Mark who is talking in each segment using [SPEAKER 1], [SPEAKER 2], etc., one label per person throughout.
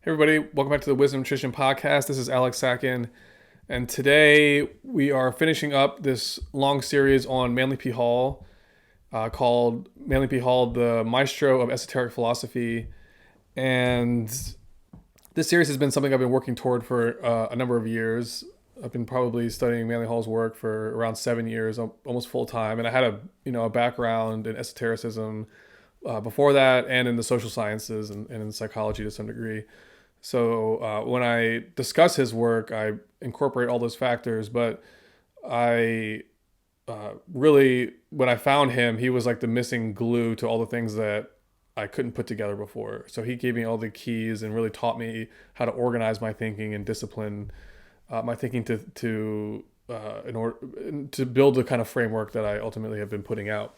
[SPEAKER 1] Hey everybody, welcome back to the Wisdom Nutrition Podcast. This is Alex Sakin, and today we are finishing up this long series on Manly P. Hall called Manly P. Hall, the Maestro of Esoteric Philosophy. And this series has been something I've been working toward for a number of years. I've been probably studying Manly Hall's work for around 7 years, almost full time, and I had a background in esotericism before that, and in the social sciences and in psychology to some degree. So when I discuss his work, I incorporate all those factors. But I really, when I found him, he was like the missing glue to all the things that I couldn't put together before. So he gave me all the keys and really taught me how to organize my thinking and discipline my thinking in order to build the kind of framework that I ultimately have been putting out.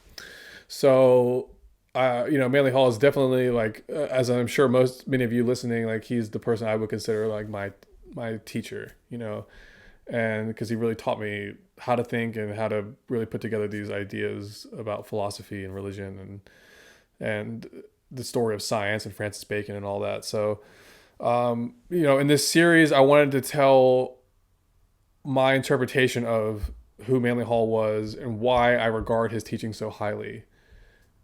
[SPEAKER 1] So Manly Hall is definitely as I'm sure many of you listening, like he's the person I would consider like my teacher, and because he really taught me how to think and how to really put together these ideas about philosophy and religion and the story of science and Francis Bacon and all that. So, in this series, I wanted to tell my interpretation of who Manly Hall was and why I regard his teaching so highly.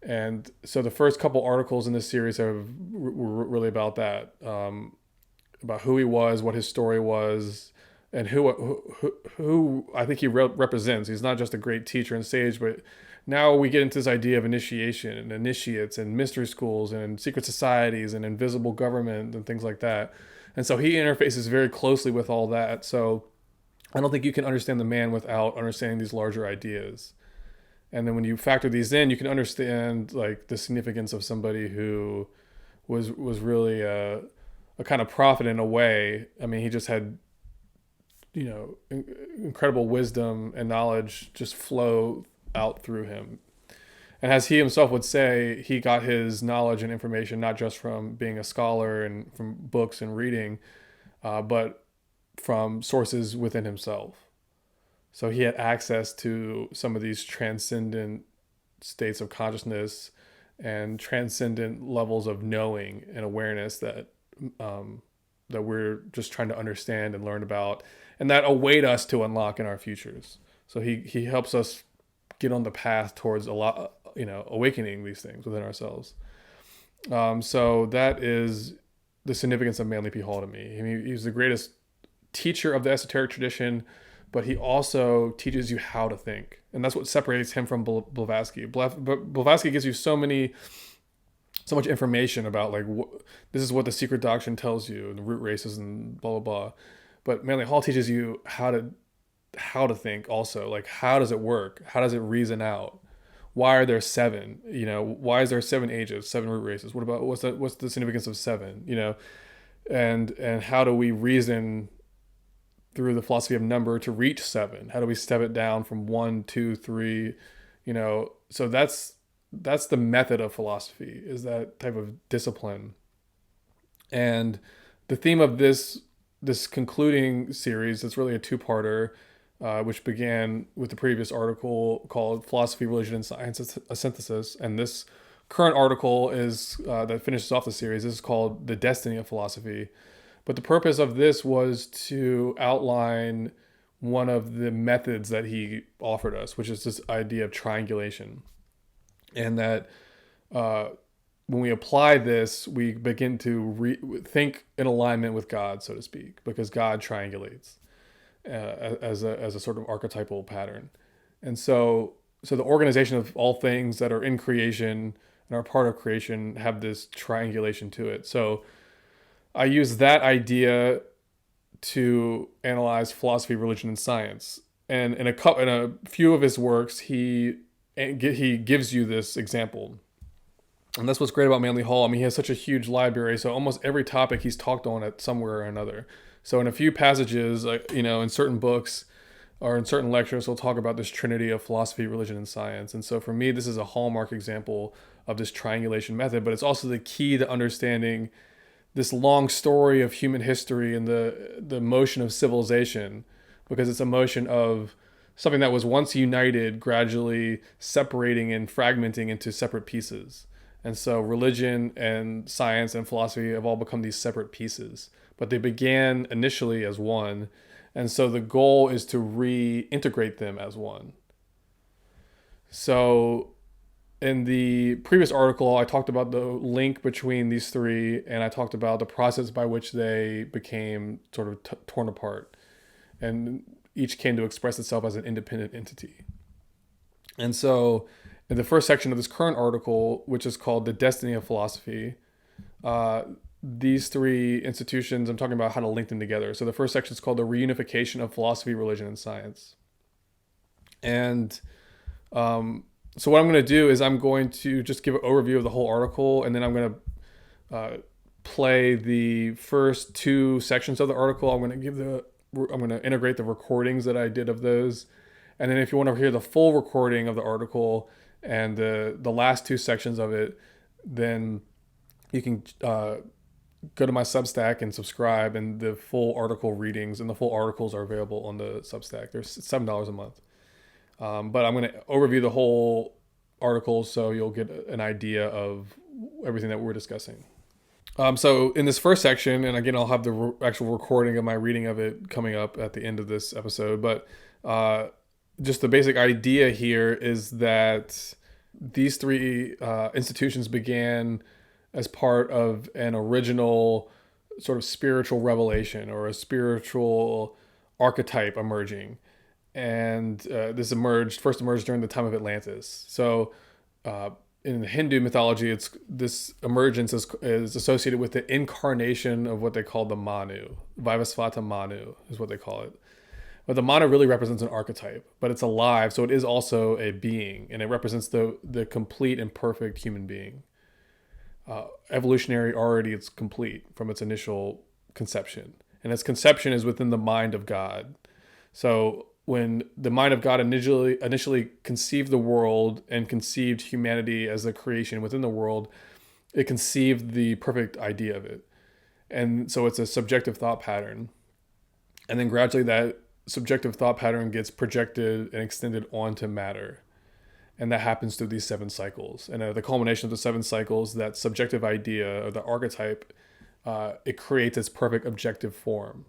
[SPEAKER 1] And so the first couple articles in this series were really about that, about who he was, what his story was, and who I think he represents. He's not just a great teacher and sage, but now we get into this idea of initiation and initiates and mystery schools and secret societies and invisible government and things like that. And so he interfaces very closely with all that. So I don't think you can understand the man without understanding these larger ideas. And then when you factor these in, you can understand like the significance of somebody who was really a kind of prophet in a way. I mean, he just had, incredible wisdom and knowledge just flow out through him. And as he himself would say, he got his knowledge and information not just from being a scholar and from books and reading, but from sources within himself. So he had access to some of these transcendent states of consciousness and transcendent levels of knowing and awareness that we're just trying to understand and learn about, and that await us to unlock in our futures. So he helps us get on the path towards awakening these things within ourselves. So that is the significance of Manly P. Hall to me. I mean, he's the greatest teacher of the esoteric tradition, but he also teaches you how to think. And that's what separates him from Blavatsky. Blavatsky gives you so much information about this is what the secret doctrine tells you and the root races and blah, blah, blah. But Manly Hall teaches you how to think also. Like, how does it work? How does it reason out? Why are there 7? Why is there 7 ages, 7 root races? What's the significance of 7? And how do we reason through the philosophy of number to reach 7? How do we step it down from 1, 2, 3? So that's the method of philosophy, is that type of discipline. And the theme of this concluding series, it's really a 2-parter, which began with the previous article called Philosophy, Religion, and Science, a Synthesis. And this current article is that finishes off the series. This is called The Destiny of Philosophy. But the purpose of this was to outline one of the methods that he offered us, which is this idea of triangulation. And that when we apply this, we begin to think in alignment with God, so to speak, because God triangulates as a sort of archetypal pattern. And so the organization of all things that are in creation and are part of creation have this triangulation to it. So I use that idea to analyze philosophy, religion, and science. And in a few of his works, he gives you this example. And that's what's great about Manly Hall. I mean, he has such a huge library, so almost every topic he's talked on it somewhere or another. So in a few passages, in certain books or in certain lectures, he'll talk about this trinity of philosophy, religion, and science. And so for me, this is a hallmark example of this triangulation method, but it's also the key to understanding this long story of human history and the motion of civilization, because it's a motion of something that was once united, gradually separating and fragmenting into separate pieces. And so religion and science and philosophy have all become these separate pieces, but they began initially as one. And so the goal is to reintegrate them as one. So in the previous article, I talked about the link between these three, and I talked about the process by which they became sort of torn apart, and each came to express itself as an independent entity. And so in the first section of this current article, which is called The Destiny of Philosophy, these three institutions, I'm talking about how to link them together. So the first section is called The Reunification of Philosophy, Religion, and Science. And so what I'm going to do is I'm going to just give an overview of the whole article, and then I'm going to play the first two sections of the article. I'm going to integrate the recordings that I did of those. And then if you want to hear the full recording of the article and the last two sections of it, then you can go to my Substack and subscribe, and the full article readings and the full articles are available on the Substack. They're $7 a month. But I'm going to overview the whole article so you'll get an idea of everything that we're discussing. So in this first section, and again, I'll have the actual recording of my reading of it coming up at the end of this episode, but just the basic idea here is that these three institutions began as part of an original sort of spiritual revelation or a spiritual archetype emerging. And this first emerged during the time of Atlantis. So in Hindu mythology, this emergence is associated with the incarnation of what they call the Manu. Vivasvata Manu is what they call it. But the Manu really represents an archetype, but it's alive, so it is also a being, and it represents the complete and perfect human being. Evolutionary already, it's complete from its initial conception. And its conception is within the mind of God. So when the mind of God initially conceived the world and conceived humanity as a creation within the world, it conceived the perfect idea of it. And so it's a subjective thought pattern. And then gradually that subjective thought pattern gets projected and extended onto matter. And that happens through these 7 cycles. And at the culmination of the 7 cycles, that subjective idea or the archetype, it creates its perfect objective form.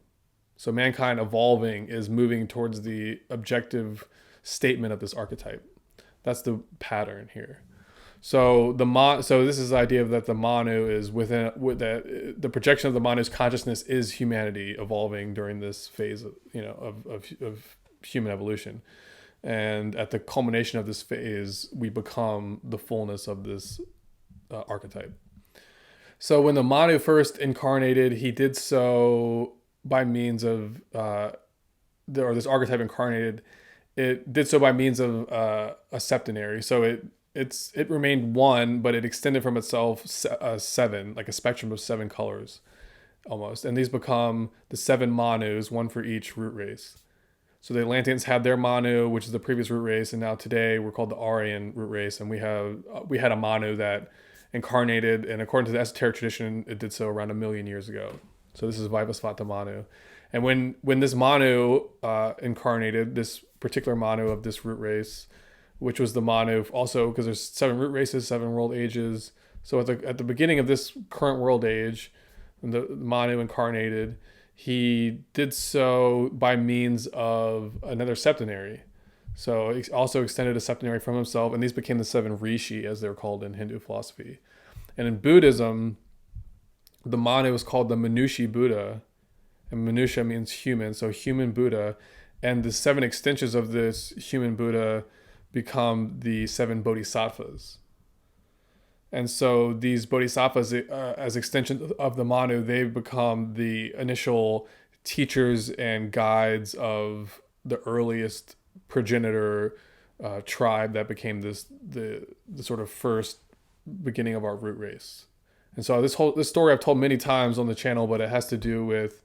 [SPEAKER 1] So mankind evolving is moving towards the objective statement of this archetype. That's the pattern here. So this is the idea of that the Manu is the projection of the Manu's consciousness is humanity evolving during this phase of human evolution. And at the culmination of this phase, we become the fullness of this archetype. So when the Manu first incarnated, he did so by means of, this archetype incarnated, it did so by means of a septenary. So it remained one, but it extended from itself 7, like a spectrum of 7 colors almost. And these become the 7 Manus, one for each root race. So the Atlanteans had their Manu, which is the previous root race, and now today we're called the Aryan root race, and we had a Manu that incarnated, and according to the esoteric tradition, it did so around 1 million years ago. So this is Vivasvata Manu. And when this Manu incarnated, this particular Manu of this root race, which was the Manu also, because there's 7 root races, 7 world ages. So at the beginning of this current world age, when the Manu incarnated, he did so by means of another septenary. So he also extended a septenary from himself, and these became the 7 Rishi, as they're called in Hindu philosophy. And in Buddhism, the Manu is called the Manushi Buddha, and Manusha means human, so human Buddha. And the 7 extensions of this human Buddha become the 7 Bodhisattvas. And so these Bodhisattvas, as extensions of the Manu, they've become the initial teachers and guides of the earliest progenitor tribe that became the sort of first beginning of our root race. And so this story I've told many times on the channel, but it has to do with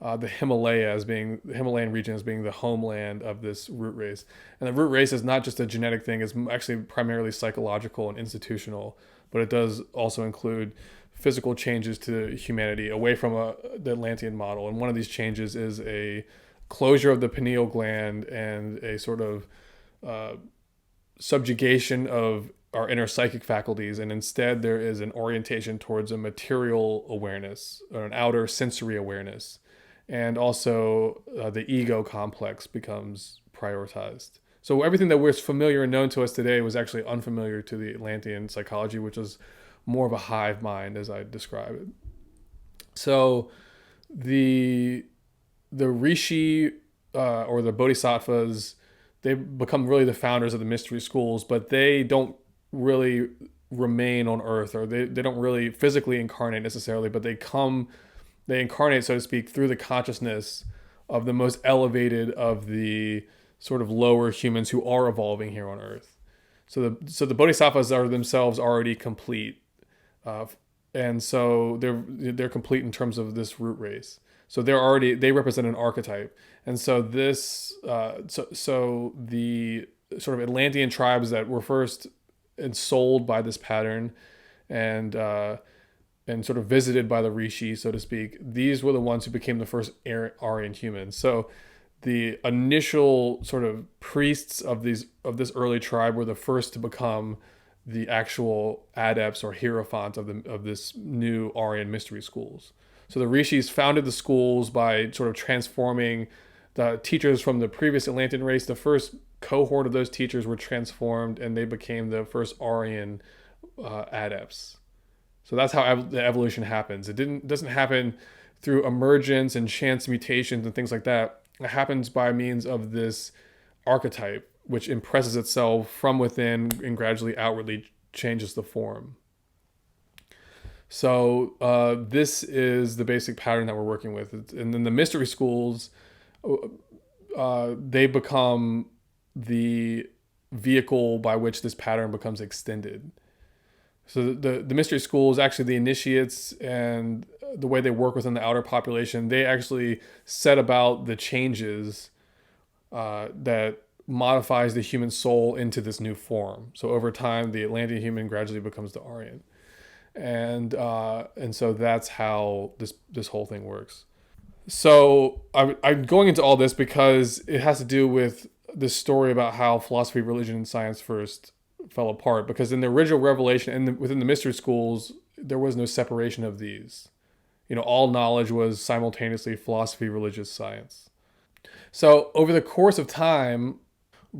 [SPEAKER 1] the Himalayan region as being the homeland of this root race. And the root race is not just a genetic thing, it's actually primarily psychological and institutional, but it does also include physical changes to humanity away from the Atlantean model. And one of these changes is a closure of the pineal gland and a sort of subjugation of our inner psychic faculties, and instead there is an orientation towards a material awareness or an outer sensory awareness. And also the ego complex becomes prioritized. So everything that we're familiar and known to us today was actually unfamiliar to the Atlantean psychology, which is more of a hive mind, as I describe it. So the rishi or the bodhisattvas, they become really the founders of the mystery schools, but they don't really remain on earth, or they don't really physically incarnate necessarily, but they incarnate, so to speak, through the consciousness of the most elevated of the sort of lower humans who are evolving here on earth. So the bodhisattvas are themselves already complete, and so they're complete in terms of this root race. So they represent an archetype, and so so the sort of Atlantean tribes that were first ensouled by this pattern, and sort of visited by the rishi, so to speak, these were the ones who became the first Aryan humans. So the initial sort of priests of this early tribe were the first to become the actual adepts or hierophants of this new Aryan mystery schools. So the rishis founded the schools by sort of transforming the teachers from the previous Atlantean race. The first cohort of those teachers were transformed, and they became the first Aryan adepts. So that's how the evolution happens. It doesn't happen through emergence and chance mutations and things like that. It happens by means of this archetype, which impresses itself from within and gradually outwardly changes the form. So this is the basic pattern that we're working with. And then the mystery schools, they become the vehicle by which this pattern becomes extended. So the mystery schools, actually the initiates and the way they work within the outer population, they actually set about the changes that modifies the human soul into this new form. So over time, the Atlantean human gradually becomes the Aryan. And so that's how this whole thing works. So I'm going into all this because it has to do with this story about how philosophy, religion, and science first fell apart. Because in the original revelation and within the mystery schools, there was no separation of these. All knowledge was simultaneously philosophy, religious, science. So over the course of time,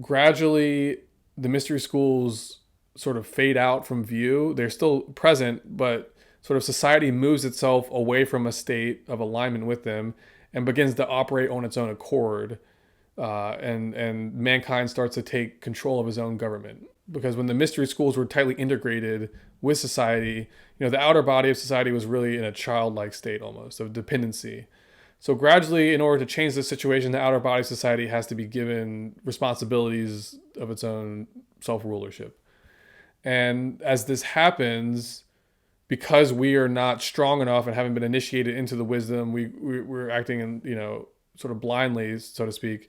[SPEAKER 1] gradually the mystery schools sort of fade out from view. They're still present, but sort of society moves itself away from a state of alignment with them and begins to operate on its own accord. And mankind starts to take control of his own government. Because when the mystery schools were tightly integrated with society, the outer body of society was really in a childlike state almost of dependency. So gradually, in order to change the situation, the outer body of society has to be given responsibilities of its own self-rulership. And as this happens, because we are not strong enough and haven't been initiated into the wisdom, we're acting in, sort of blindly, so to speak.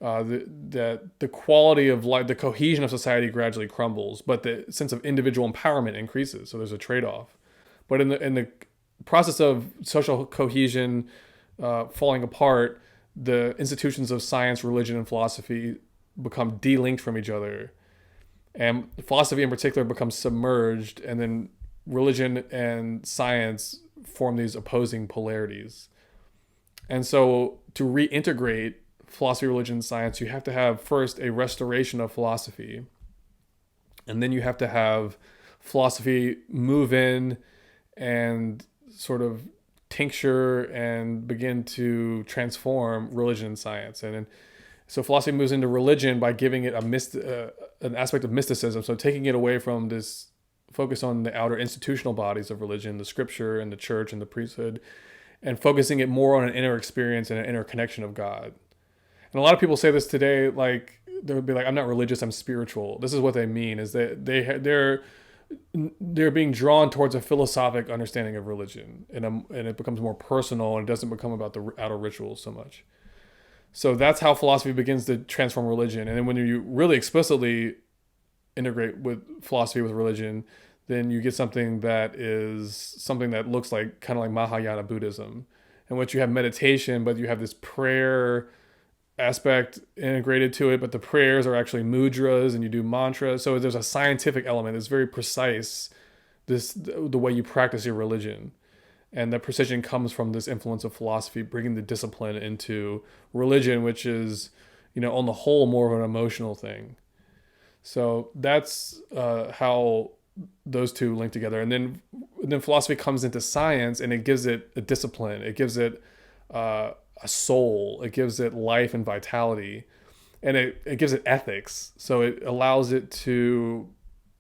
[SPEAKER 1] The quality of life, the cohesion of society gradually crumbles, but the sense of individual empowerment increases. So there's a trade-off. But in the process of social cohesion falling apart, the institutions of science, religion, and philosophy become de-linked from each other. And philosophy in particular becomes submerged, and then religion and science form these opposing polarities. And so to reintegrate philosophy, religion, and science, you have to have first a restoration of philosophy. And then you have to have philosophy move in and sort of tincture and begin to transform religion and science. And so philosophy moves into religion by giving it an aspect of mysticism. So taking it away from this focus on the outer institutional bodies of religion, the scripture and the church and the priesthood, and focusing it more on an inner experience and an inner connection of God. And a lot of people say this today, like they would be like, "I'm not religious, I'm spiritual." This is what they mean: is that they're being drawn towards a philosophic understanding of religion, and it becomes more personal, and it doesn't become about the outer rituals so much. So that's how philosophy begins to transform religion. And then when you really explicitly integrate with philosophy with religion, then you get something that looks kind of like Mahayana Buddhism, in which you have meditation, but you have this prayer aspect integrated to it, but the prayers are actually mudras and you do mantras. So there's a scientific element that's very precise, the way you practice your religion. And that precision comes from this influence of philosophy, bringing the discipline into religion, which is, on the whole, more of an emotional thing. So that's how those two link together. And then philosophy comes into science, and it gives it a discipline. It gives it a soul. It gives it life and vitality. And it gives it ethics. So it allows it to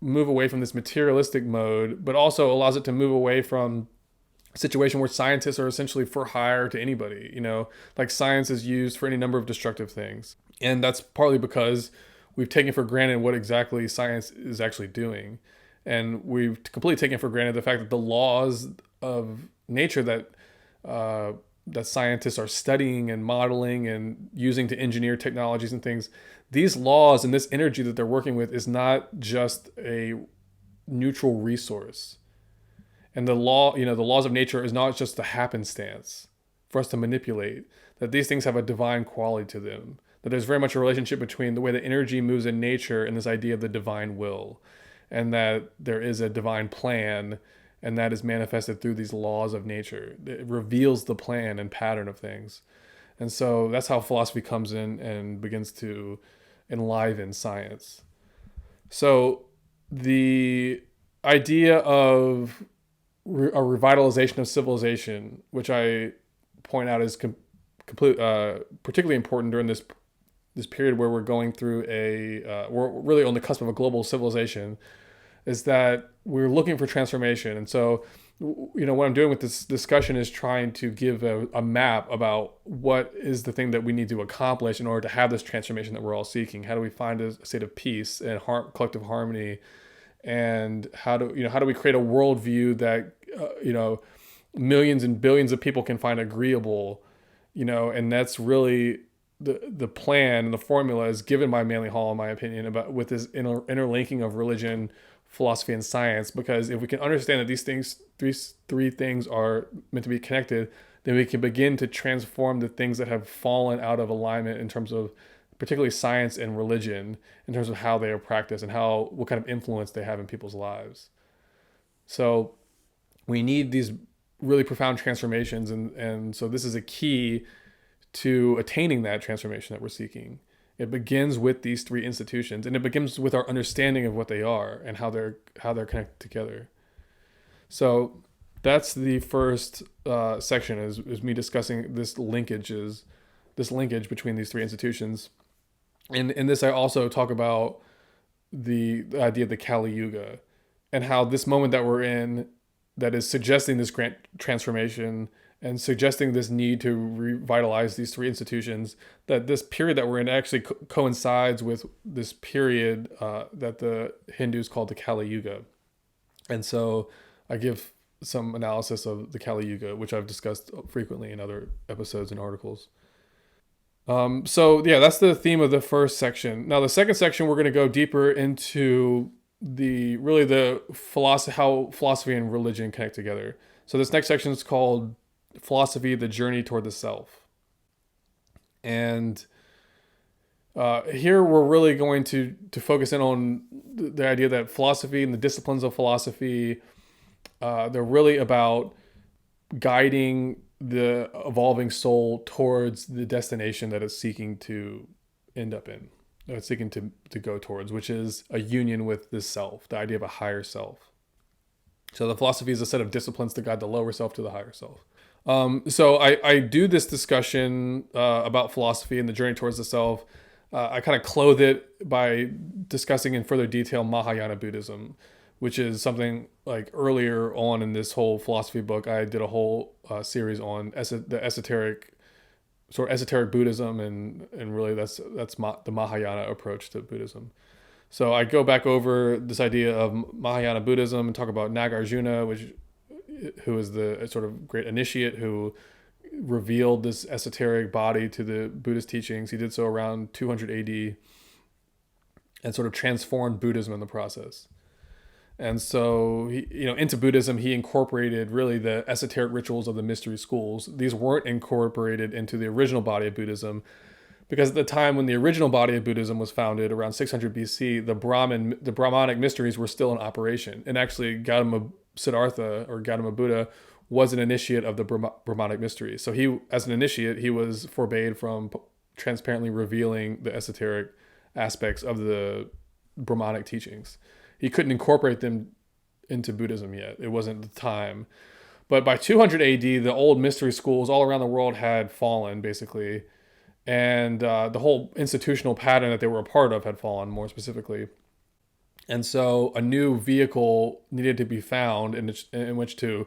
[SPEAKER 1] move away from this materialistic mode, but also allows it to move away from a situation where scientists are essentially for hire to anybody. Like science is used for any number of destructive things. And that's partly because we've taken for granted what exactly science is actually doing. And we've completely taken for granted the fact that the laws of nature that scientists are studying and modeling and using to engineer technologies and things, these laws and this energy that they're working with is not just a neutral resource. And the laws of nature is not just a happenstance for us to manipulate, that these things have a divine quality to them, that there's very much a relationship between the way the energy moves in nature and this idea of the divine will, and that there is a divine plan, and that is manifested through these laws of nature. It reveals the plan and pattern of things. And so that's how philosophy comes in and begins to enliven science. So the idea of a revitalization of civilization, which I point out is particularly important during this period where we're going through we're really on the cusp of a global civilization, is that we're looking for transformation. And so, what I'm doing with this discussion is trying to give a map about what is the thing that we need to accomplish in order to have this transformation that we're all seeking. How do we find a state of peace and collective harmony? And how do we create a worldview that, millions and billions of people can find agreeable, and that's really the plan, and the formula is given by Manly Hall, in my opinion, with this interlinking of religion, philosophy, and science. Because if we can understand that these three things are meant to be connected, then we can begin to transform the things that have fallen out of alignment in terms of particularly science and religion, in terms of how they are practiced and what kind of influence they have in people's lives. So we need these really profound transformations, and so this is a key to attaining that transformation that we're seeking. It begins with these three institutions, and it begins with our understanding of what they are and how they're connected together. So that's the first section is me discussing this linkage between these three institutions. And in this, I also talk about the idea of the Kali Yuga and how this moment that we're in, that is suggesting this grand transformation and suggesting this need to revitalize these three institutions, that this period that we're in actually coincides with this period that the Hindus call the Kali Yuga. And so I give some analysis of the Kali Yuga, which I've discussed frequently in other episodes and articles. So yeah, that's the theme of the first section. Now the second section, we're going to go deeper into how philosophy and religion connect together. So this next section is called Philosophy, the Journey toward the Self. And here we're really going to focus in on the idea that philosophy and the disciplines of philosophy, they're really about guiding the evolving soul towards the destination that it's seeking to end up in, that it's seeking to go towards, which is a union with the self, the idea of a higher self. So the philosophy is a set of disciplines to guide the lower self to the higher self. So I do this discussion about philosophy and the journey towards the self. I kind of clothe it by discussing in further detail Mahayana Buddhism, which is something like earlier on in this whole philosophy book. I did a whole series on the esoteric Buddhism, and really that's the Mahayana approach to Buddhism. So I go back over this idea of Mahayana Buddhism and talk about Nagarjuna, who is the sort of great initiate who revealed this esoteric body to the Buddhist teachings. He did so around 200 AD and sort of transformed Buddhism in the process. And so, into Buddhism, he incorporated really the esoteric rituals of the mystery schools. These weren't incorporated into the original body of Buddhism, Because at the time when the original body of Buddhism was founded, around 600 BC, the Brahmanic mysteries were still in operation. And actually, Gautama Siddhartha, or Gautama Buddha, was an initiate of the Brahmanic mysteries. So he, as an initiate, he was forbade from transparently revealing the esoteric aspects of the Brahmanic teachings. He couldn't incorporate them into Buddhism yet. It wasn't the time. But by 200 AD, the old mystery schools all around the world had fallen, basically. And the whole institutional pattern that they were a part of had fallen, more specifically. And so a new vehicle needed to be found in which to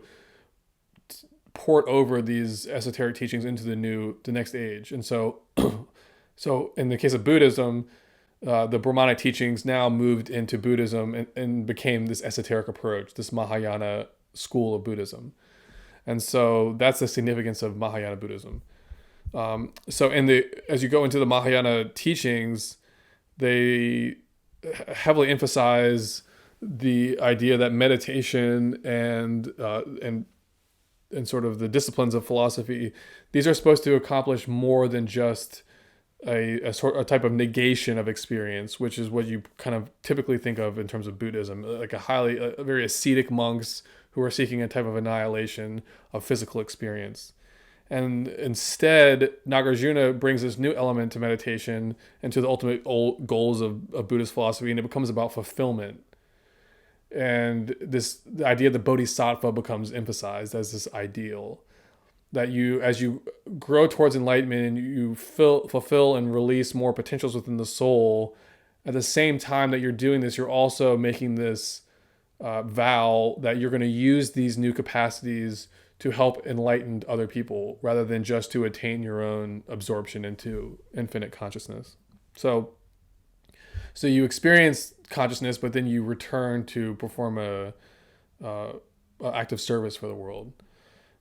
[SPEAKER 1] port over these esoteric teachings into the next age. And so, so in the case of Buddhism, the Brahmanic teachings now moved into Buddhism and became this esoteric approach, this Mahayana school of Buddhism. And so that's the significance of Mahayana Buddhism. So as you go into the Mahayana teachings, they heavily emphasize the idea that meditation and sort of the disciplines of philosophy, these are supposed to accomplish more than just a type of negation of experience, which is what you kind of typically think of in terms of Buddhism, like a very ascetic monks who are seeking a type of annihilation of physical experience. And instead, Nagarjuna brings this new element to meditation and to the ultimate goals of Buddhist philosophy, and it becomes about fulfillment. And the idea of the Bodhisattva becomes emphasized as this ideal that as you grow towards enlightenment and you fulfill and release more potentials within the soul, at the same time that you're doing this, you're also making this vow that you're going to use these new capacities to help enlighten other people rather than just to attain your own absorption into infinite consciousness. So you experience consciousness, but then you return to perform a act of service for the world.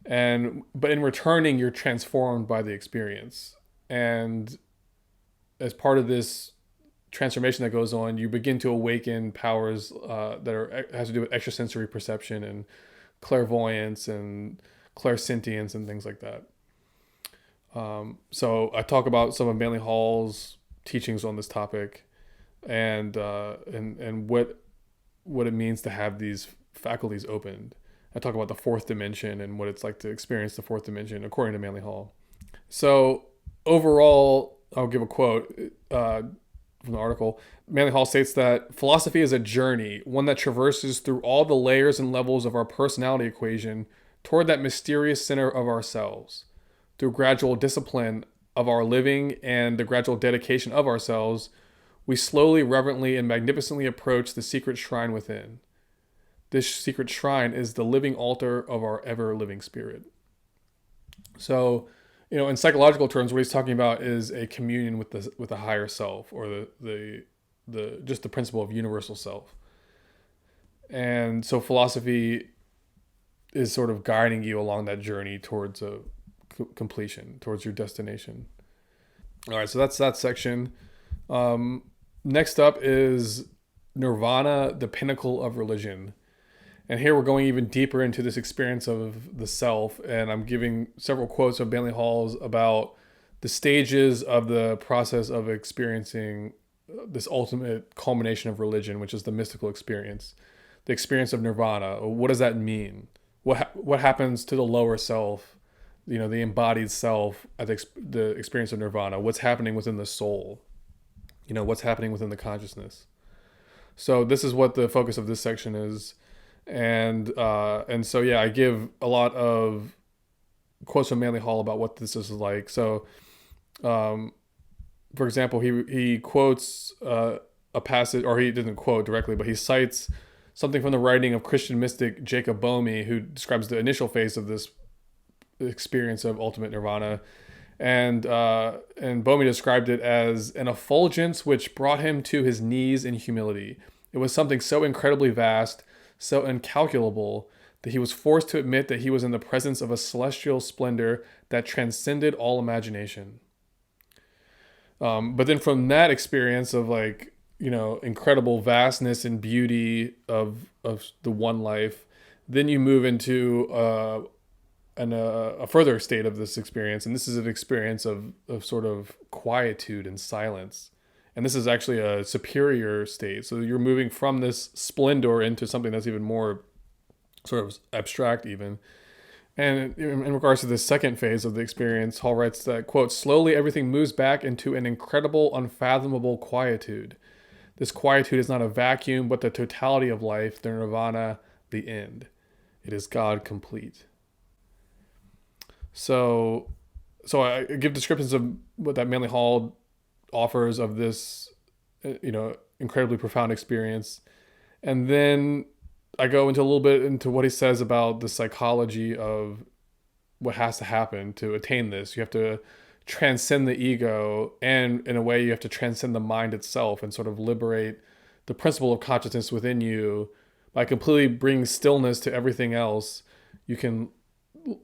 [SPEAKER 1] But in returning, you're transformed by the experience. And as part of this transformation that goes on, you begin to awaken powers that has to do with extrasensory perception and clairvoyance and clairsentience and things like that. So I talk about some of Manly Hall's teachings on this topic, and what it means to have these faculties opened. I talk about the fourth dimension and what it's like to experience the fourth dimension according to Manly Hall. So overall, I'll give a quote from the article. Manly Hall states that philosophy is a journey, one that traverses through all the layers and levels of our personality equation toward that mysterious center of ourselves. Through gradual discipline of our living and the gradual dedication of ourselves, we slowly, reverently, and magnificently approach the secret shrine within. This secret shrine is the living altar of our ever-living spirit. So, in psychological terms, what he's talking about is a communion with the higher self, or the just the principle of universal self. And so philosophy is sort of guiding you along that journey towards a completion, towards your destination. All right, so that's that section. Next up is Nirvana, the pinnacle of religion. And here we're going even deeper into this experience of the self. And I'm giving several quotes of Manly Hall's about the stages of the process of experiencing this ultimate culmination of religion, which is the mystical experience, the experience of nirvana. What does that mean? What happens to the lower self, the embodied self at the experience of nirvana? What's happening within the soul? What's happening within the consciousness? So this is what the focus of this section is. And so, yeah, I give a lot of quotes from Manly Hall about what this is like. So, for example, he quotes a passage, or he didn't quote directly, but he cites something from the writing of Christian mystic Jacob Boehme, who describes the initial phase of this experience of ultimate nirvana. And Boehme described it as an effulgence which brought him to his knees in humility. It was something so incredibly vast, so incalculable, that he was forced to admit that he was in the presence of a celestial splendor that transcended all imagination. But then from that experience of incredible vastness and beauty of the one life, then you move into a further state of this experience, and this is an experience of sort of quietude and silence. And this is actually a superior state. So you're moving from this splendor into something that's even more sort of abstract even. And in regards to the second phase of the experience, Hall writes that, quote, slowly everything moves back into an incredible, unfathomable quietude. This quietude is not a vacuum, but the totality of life, the nirvana, the end. It is God complete. So I give descriptions of what that Manly Hall offers of this, incredibly profound experience. And then I go into a little bit into what he says about the psychology of what has to happen to attain this. You have to transcend the ego, and in a way you have to transcend the mind itself and sort of liberate the principle of consciousness within you. By completely bringing stillness to everything else, you can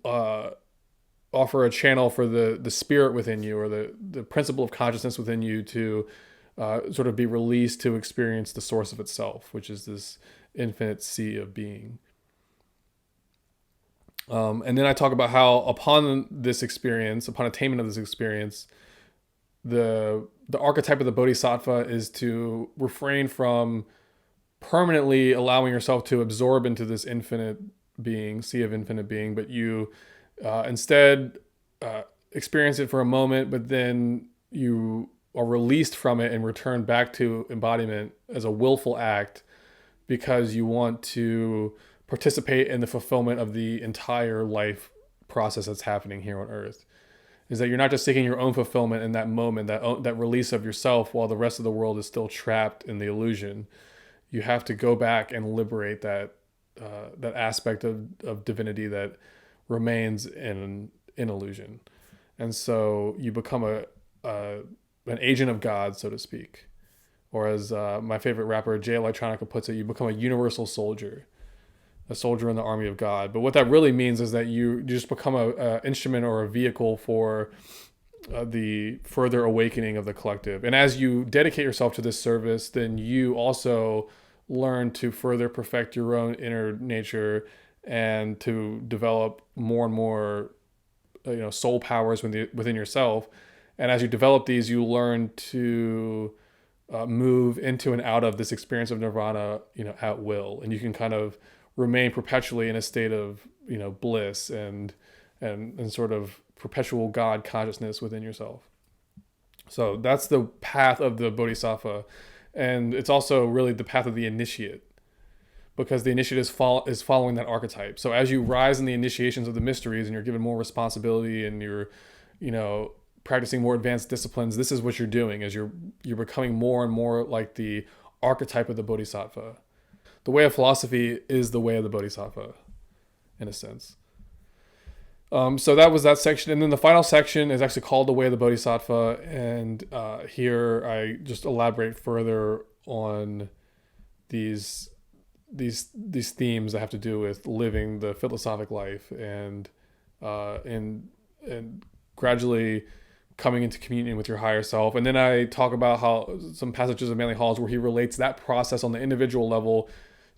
[SPEAKER 1] offer a channel for the spirit within you, or the principle of consciousness within you, to sort of be released to experience the source of itself, which is this infinite sea of being. And then I talk about how upon this experience, upon attainment of this experience, the archetype of the Bodhisattva is to refrain from permanently allowing yourself to absorb into this infinite being, sea of infinite being, but you instead experience it for a moment, but then you are released from it and return back to embodiment as a willful act, because you want to participate in the fulfillment of the entire life process that's happening here on earth. Is that you're not just seeking your own fulfillment in that moment, that release of yourself, while the rest of the world is still trapped in the illusion. You have to go back and liberate that aspect of divinity that remains in illusion. And so you become an agent of God, so to speak. Or as my favorite rapper, Jay Electronica, puts it, you become a universal soldier. A soldier in the army of God. But what that really means is that you just become a instrument or a vehicle for the further awakening of the collective. And as you dedicate yourself to this service, then you also learn to further perfect your own inner nature and to develop more and more soul powers within yourself. And as you develop these, you learn to move into and out of this experience of nirvana, at will. And you can kind of remain perpetually in a state of, bliss and sort of perpetual God consciousness within yourself. So that's the path of the Bodhisattva. And it's also really the path of the initiate, because the initiate is following that archetype. So as you rise in the initiations of the mysteries and you're given more responsibility and you're, practicing more advanced disciplines, this is what you're doing, is you're becoming more and more like the archetype of the Bodhisattva. The way of philosophy is the way of the Bodhisattva, in a sense. So that was that section. And then the final section is actually called The Way of the Bodhisattva. And here I just elaborate further on these themes that have to do with living the philosophic life and gradually coming into communion with your higher self. And then I talk about how some passages of Manly Hall's where he relates that process on the individual level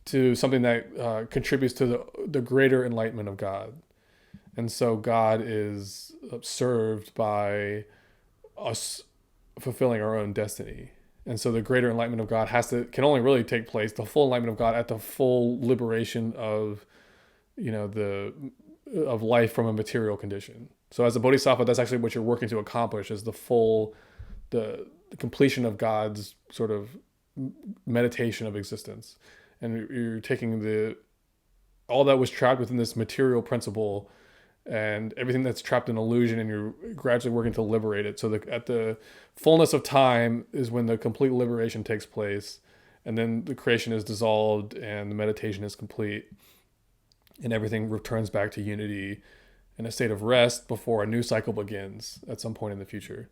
[SPEAKER 1] to something that contributes to the greater enlightenment of God. And so God is served by us fulfilling our own destiny. And so the greater enlightenment of God can only really take place, the full enlightenment of God, at the full liberation of, of life from a material condition. So as a bodhisattva, that's actually what you're working to accomplish, is the completion of God's sort of meditation of existence. And you're taking all that was trapped within this material principle and everything that's trapped in illusion, and you're gradually working to liberate it. So at the fullness of time is when the complete liberation takes place, and then the creation is dissolved and the meditation is complete, and everything returns back to unity in a state of rest before a new cycle begins at some point in the future.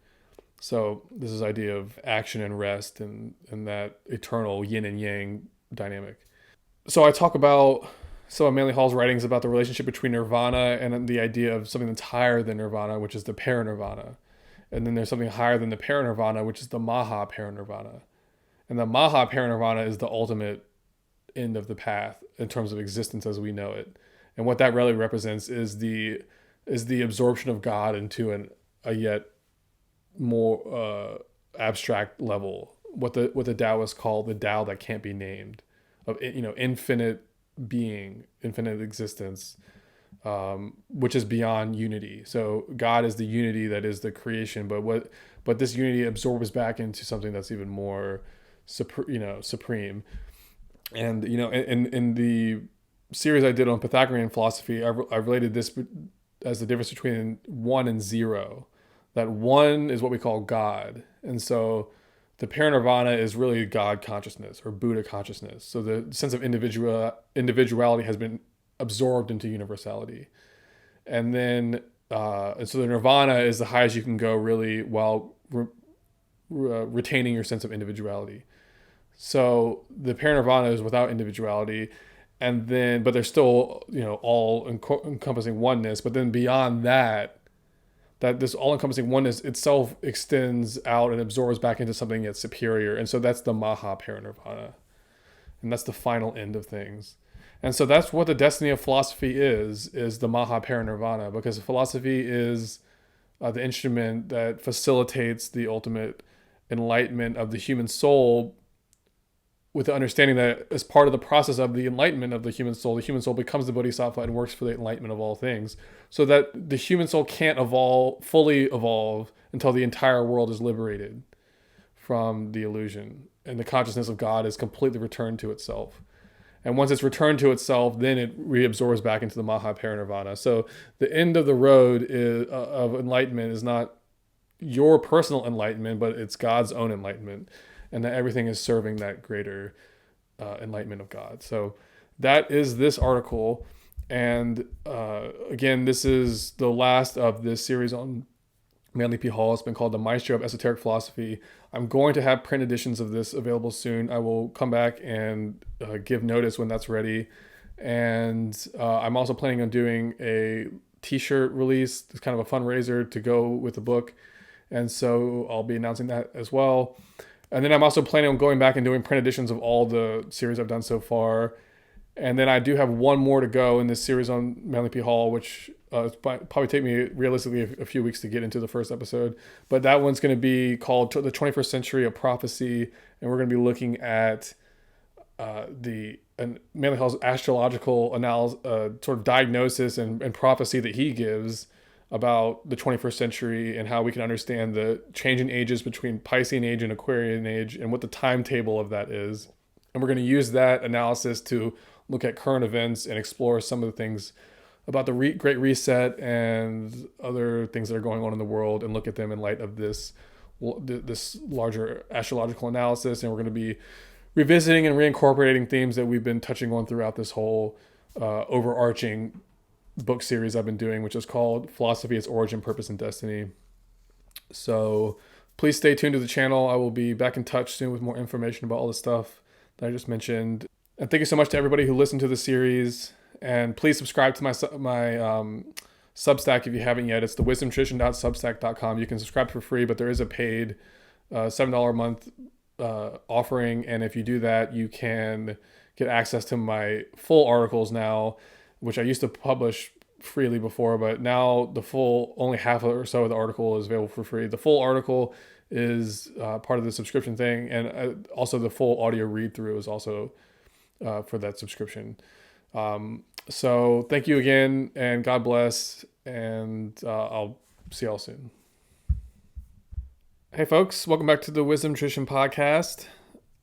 [SPEAKER 1] So this is idea of action and rest and that eternal yin and yang dynamic. So I talk about some of Manly Hall's writings about the relationship between nirvana and the idea of something that's higher than nirvana, which is the parinirvana. And then there's something higher than the parinirvana, which is the maha parinirvana. And the maha parinirvana is the ultimate end of the path in terms of existence as we know it. And what that really represents is the is the absorption of God into a yet more abstract level. What the Taoists call the Tao that can't be named, of infinite being, infinite existence, which is beyond unity. So God is the unity that is the creation, but this unity absorbs back into something that's even more supreme. And in the series I did on Pythagorean philosophy, I related this as the difference between 1 and 0. That 1 is what we call God, and so the parinirvana is really God consciousness or Buddha consciousness. So the sense of individuality has been absorbed into universality, and then and so the nirvana is the highest you can go, really, while retaining your sense of individuality. So the parinirvana is without individuality, and then but there's still all encompassing oneness. But then beyond that, this all-encompassing oneness itself extends out and absorbs back into something yet superior, and so that's the maha parinirvana, and that's the final end of things. And so that's what the destiny of philosophy is the maha parinirvana, because philosophy is the instrument that facilitates the ultimate enlightenment of the human soul, with the understanding that as part of the process of the enlightenment of the human soul becomes the Bodhisattva and works for the enlightenment of all things, so that the human soul can't fully evolve until the entire world is liberated from the illusion and the consciousness of God is completely returned to itself. And once it's returned to itself, then it reabsorbs back into the maha parinirvana. So the end of the road of enlightenment is not your personal enlightenment, but it's God's own enlightenment, and that everything is serving that greater enlightenment of God. So that is this article. And again, this is the last of this series on Manly P. Hall. It's been called The Maestro of Esoteric Philosophy. I'm going to have print editions of this available soon. I will come back and give notice when that's ready. And I'm also planning on doing a t-shirt release. It's kind of a fundraiser to go with the book. And so I'll be announcing that as well. And then I'm also planning on going back and doing print editions of all the series I've done so far. And then I do have one more to go in this series on Manly P. Hall, which probably take me realistically a few weeks to get into the first episode. But that one's going to be called The 21st Century of Prophecy. And we're going to be looking at Manly Hall's astrological analysis, sort of diagnosis and prophecy that he gives about the 21st century and how we can understand the changing ages between Piscean age and Aquarian age and what the timetable of that is. And we're going to use that analysis to look at current events and explore some of the things about the Great Reset and other things that are going on in the world, and look at them in light of this larger astrological analysis. And we're going to be revisiting and reincorporating themes that we've been touching on throughout this whole overarching book series I've been doing, which is called Philosophy, Its Origin, Purpose, and Destiny. So please stay tuned to the channel. I will be back in touch soon with more information about all the stuff that I just mentioned. And thank you so much to everybody who listened to the series. And please subscribe to my Substack if you haven't yet. It's thewisdomtradition.substack.com. You can subscribe for free, but there is a paid $7 a month offering. And if you do that, you can get access to my full articles now, which I used to publish freely before, but now only half or so of the article is available for free. The full article is part of the subscription thing, and also the full audio read through is also for that subscription. So thank you again, and God bless, and I'll see y'all soon. Hey folks, welcome back to the Wisdom Tradition Podcast.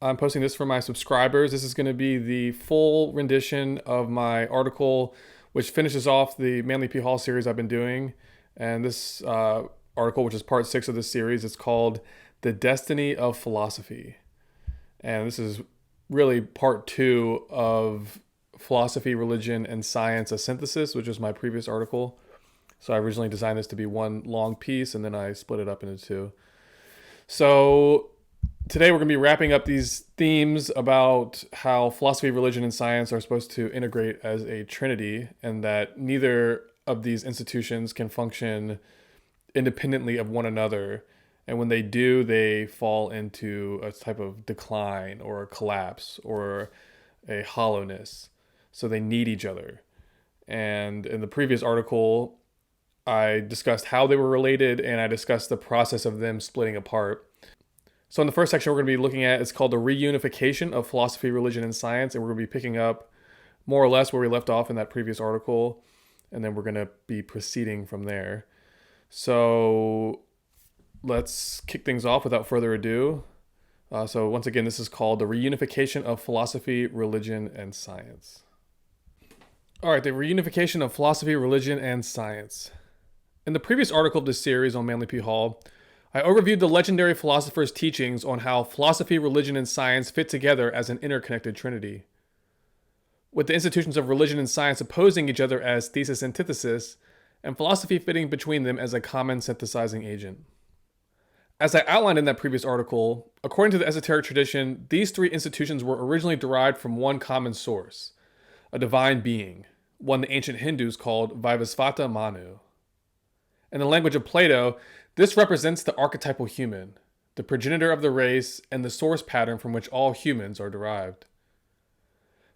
[SPEAKER 1] I'm posting this for my subscribers. This is going to be the full rendition of my article, which finishes off the Manly P. Hall series I've been doing. And this article, which is part 6 of this series, is called The Destiny of Philosophy. And this is really part 2 of Philosophy, Religion, and Science, a Synthesis, which is my previous article. So I originally designed this to be one long piece, and then I split it up into 2. So today we're going to be wrapping up these themes about how philosophy, religion, and science are supposed to integrate as a trinity, and that neither of these institutions can function independently of one another. And when they do, they fall into a type of decline or a collapse or a hollowness. So they need each other. And in the previous article, I discussed how they were related, and I discussed the process of them splitting apart. So in the first section we're going to be looking at, it's called the Reunification of Philosophy, Religion, and Science, and we're going to be picking up more or less where we left off in that previous article, and then we're going to be proceeding from there. So let's kick things off without further ado. So once again, this is called the Reunification of Philosophy, Religion, and Science. All right, the Reunification of Philosophy, Religion, and Science. In the previous article of this series on Manly P. Hall, I overviewed the legendary philosopher's teachings on how philosophy, religion, and science fit together as an interconnected trinity. With the institutions of religion and science opposing each other as thesis-antithesis, and philosophy fitting between them as a common synthesizing agent. As I outlined in that previous article, according to the esoteric tradition, these three institutions were originally derived from one common source, a divine being, one the ancient Hindus called Vivasvata Manu. In the language of Plato, this represents the archetypal human, the progenitor of the race, and the source pattern from which all humans are derived.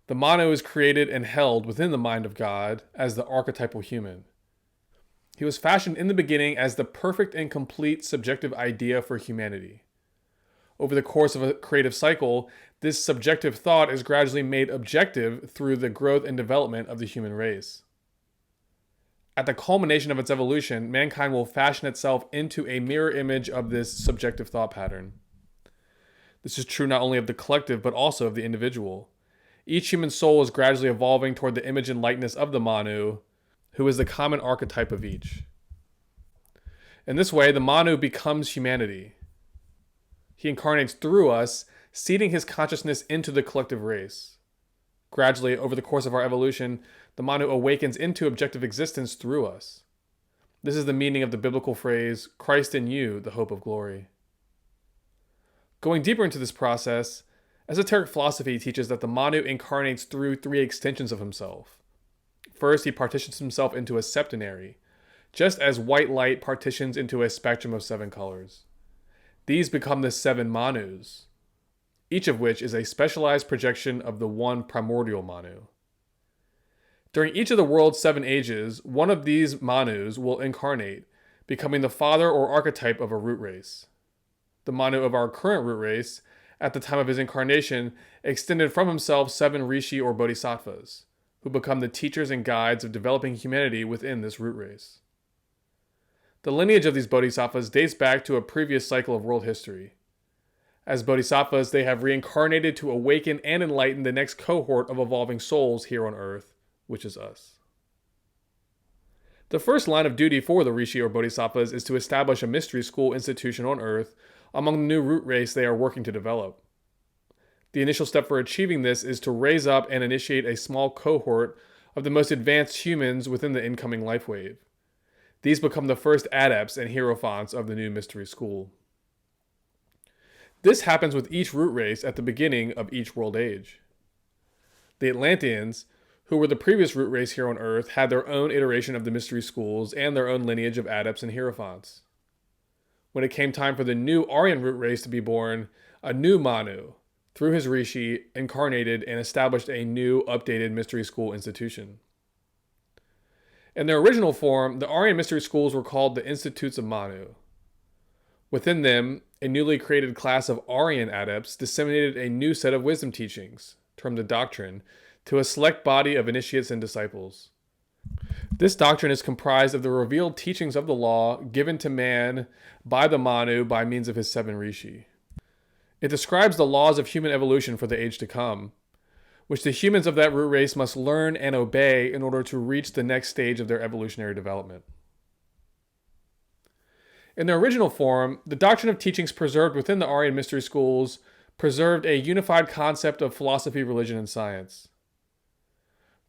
[SPEAKER 1] The Manu is created and held within the mind of God as the archetypal human. He was fashioned in the beginning as the perfect and complete subjective idea for humanity. Over the course of a creative cycle, this subjective thought is gradually made objective through the growth and development of the human race. At the culmination of its evolution, mankind will fashion itself into a mirror image of this subjective thought pattern. This is true not only of the collective, but also of the individual. Each human soul is gradually evolving toward the image and likeness of the Manu, who is the common archetype of each. In this way, the Manu becomes humanity. He incarnates through us, seeding his consciousness into the collective race. Gradually, over the course of our evolution, the Manu awakens into objective existence through us. This is the meaning of the biblical phrase, Christ in you, the hope of glory. Going deeper into this process, esoteric philosophy teaches that the Manu incarnates through three extensions of himself. First, he partitions himself into a septenary, just as white light partitions into a spectrum of 7 colors. These become the 7 Manus, each of which is a specialized projection of the one primordial Manu. During each of the world's 7 ages, one of these Manus will incarnate, becoming the father or archetype of a root race. The Manu of our current root race, at the time of his incarnation, extended from himself 7 Rishi or Bodhisattvas, who become the teachers and guides of developing humanity within this root race. The lineage of these Bodhisattvas dates back to a previous cycle of world history. As Bodhisattvas, they have reincarnated to awaken and enlighten the next cohort of evolving souls here on Earth, which is us. The first line of duty for the Rishi or Bodhisattvas is to establish a mystery school institution on Earth among the new root race they are working to develop. The initial step for achieving this is to raise up and initiate a small cohort of the most advanced humans within the incoming life wave. These become the first adepts and hierophants of the new mystery school. This happens with each root race at the beginning of each world age. The Atlanteans, who were the previous root race here on Earth, had their own iteration of the mystery schools and their own lineage of adepts and hierophants. When it came time for the new Aryan root race to be born, a new Manu, through his Rishi, incarnated and established a new, updated mystery school institution. In their original form, the Aryan mystery schools were called the Institutes of Manu. Within them, a newly created class of Aryan adepts disseminated a new set of wisdom teachings, termed the doctrine, to a select body of initiates and disciples. This doctrine is comprised of the revealed teachings of the law given to man by the Manu by means of his 7 Rishi. It describes the laws of human evolution for the age to come, which the humans of that root race must learn and obey in order to reach the next stage of their evolutionary development. In their original form, the doctrine of teachings preserved within the Aryan mystery schools preserved a unified concept of philosophy, religion, and science.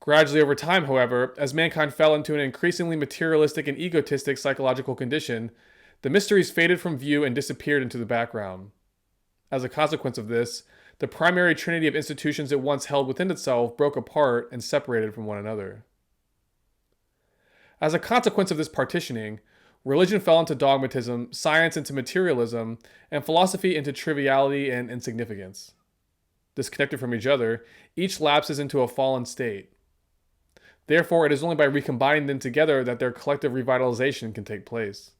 [SPEAKER 1] Gradually over time, however, as mankind fell into an increasingly materialistic and egotistic psychological condition, the mysteries faded from view and disappeared into the background. As a consequence of this, the primary trinity of institutions it once held within itself broke apart and separated from one another. As a consequence of this partitioning, religion fell into dogmatism, science into materialism, and philosophy into triviality and insignificance. Disconnected from each other, each lapses into a fallen state. Therefore, it is only by recombining them together that their collective revitalization can take place.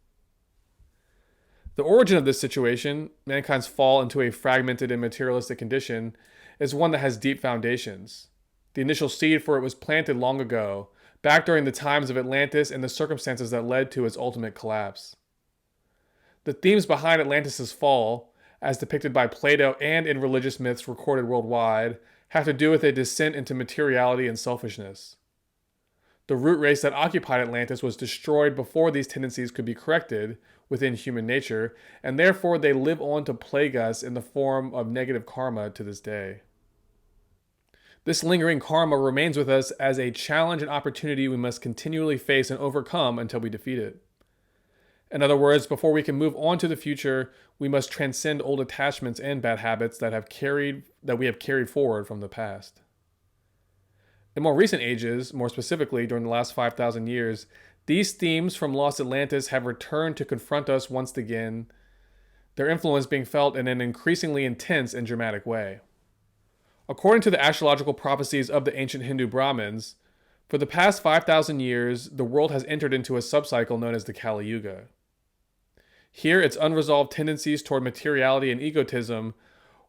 [SPEAKER 1] The origin of this situation, mankind's fall into a fragmented and materialistic condition, is one that has deep foundations. The initial seed for it was planted long ago, back during the times of Atlantis and the circumstances that led to its ultimate collapse. The themes behind Atlantis' fall, as depicted by Plato and in religious myths recorded worldwide, have to do with a descent into materiality and selfishness. The root race that occupied Atlantis was destroyed before these tendencies could be corrected within human nature, and therefore they live on to plague us in the form of negative karma to this day. This lingering karma remains with us as a challenge and opportunity we must continually face and overcome until we defeat it. In other words, before we can move on to the future, we must transcend old attachments and bad habits that we have carried forward from the past. In more recent ages, more specifically during the last 5,000 years, these themes from lost Atlantis have returned to confront us once again, their influence being felt in an increasingly intense and dramatic way. According to the astrological prophecies of the ancient Hindu Brahmins, for the past 5,000 years, the world has entered into a subcycle known as the Kali Yuga. Here, its unresolved tendencies toward materiality and egotism